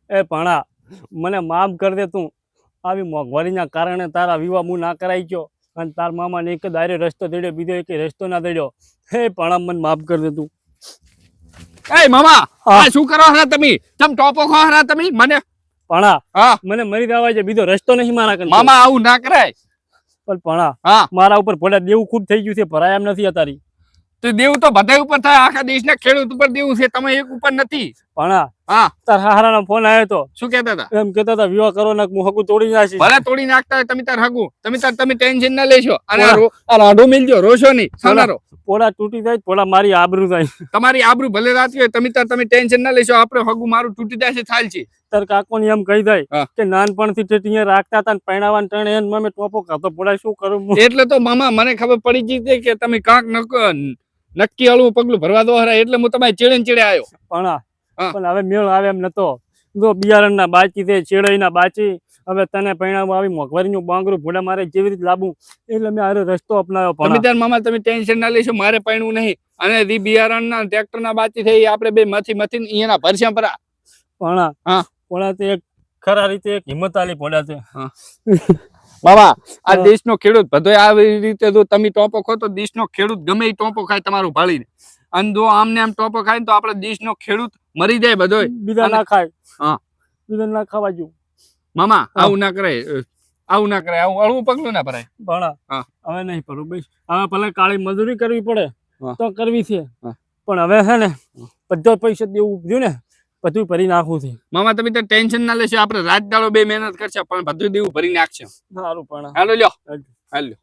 એ ભણા મને માફ કર દે તું. આવી મોંઘવારીના કારણે તારા વિવાહ હું ના કરાઈ ગયો અને તાર મામાને એક દાયરે રસ્તો દેડ્યો, બીજો એક રસ્તો ના દેડ્યો. હે ભણા મને માફ કર દે તું. એ મામા આ શું કરો હરા તમે? તમ ટોપો ખો હરા તમે મને? ભણા હા મને મરી જવા છે, બીજો રસ્તો નહીં મારા કને. મામા આવું ના કરાય. પણ ભણા હા મારા ઉપર ભોળા દેવું ખૂબ થઈ ગયું છે, ભરાય એમ નથી અતારી. તો દેવું તો બધા ઉપર થાય, આખા દેશના ખેડૂત ઉપર દેવું છે, તમે એક ઉપર નથી. ભણા હા તાર હારાનો ફોન આવ્યો તો, શું કહેતા હતા? એમ કહેતા હતા વિવાહ કરો ને હું હકું તોડી નાખીશ. ભલે તોડી નાખતા હોય તમે તાર હગું, તમે ટેન્શન ના લેશો અને આ રાંડો મિલજો, રોશો નહીં સાનારો. પોળા તૂટી જાય, પોળા મારી આબરૂ જાય. તમારી આબરૂ ભલે રાતી હોય, તમે ટેન્શન ના લેશો, આપણે હગું મારું તૂટી જશે ચાલ છે. તાર કાકોને એમ કહી જાય હા. કે નાનપણથી ટેટીએ રાખતા હતા ને પૈણાવાન ટણે એને મમે ટોપો ખાતો પોળા શું કરું હું? એટલે તો મામા મને ખબર પડી ગઈ છે કે તમે કાંક નક્કી હળવું પગલું ભરવા દો હરા, એટલે હું તમારી ચેડે ને ચેડે આવ્યો. પણ હા. પણ હવે મેળ આવે એમ નતો. જો બિયારણના બાચી છે, ચેડાઈના બાચી, હવે તને પૈણામાં આવી મોંઘવારીનું બાંગરું ભોળા મારે જેવી રીતે લાવવું, એટલે મેં આરો રસ્તો અપનાવ્યો. તમે પણ તાર મામા તમે ટેન્શન ના લેશો, મારે પૈણું નહીં અને રી બિયારણના ટ્રેક્ટરના બાચી થઈ આપણે બે મથી એના ભરસ્યા પરા. પણ હા પોળા તે એક ખરા રીતે એક હિંમત આલી પોળા છે. મામા આ દેશનો ખેડૂત બધો આવી રીતે જો તમે ટોપો ખો તો દેશનો ખેડૂત ગમે એ ટોપો ખાય તમારું ભાળીને, અને જો આમને આમ ટોપો ખાય તો આપણે દેશનો ખેડૂત મરી જાય બધોય. બીજા ના ખાય. હા બીજા ના ખાવા જો. મામા આવું ના કરાય, આવું ના કરાય, આવું હળવું પગલું ના ભરાય. ભણા હા હવે નહીં કરું ભાઈ. હવે ભલે કાળી મજૂરી કરવી પડે હા. તો કરવી છે, હા. પણ હવે છે ને બધો પૈસા દેવું જોયું ને, બધું ભરી નાખવું છે. મામા તમે તો ટેન્શન ના લેશો, આપણે રાત દાડો બે મહેનત કરશે પણ બધું દેવું ભરી નાખશે. સારું પણ હાલો લ્યો હાલો.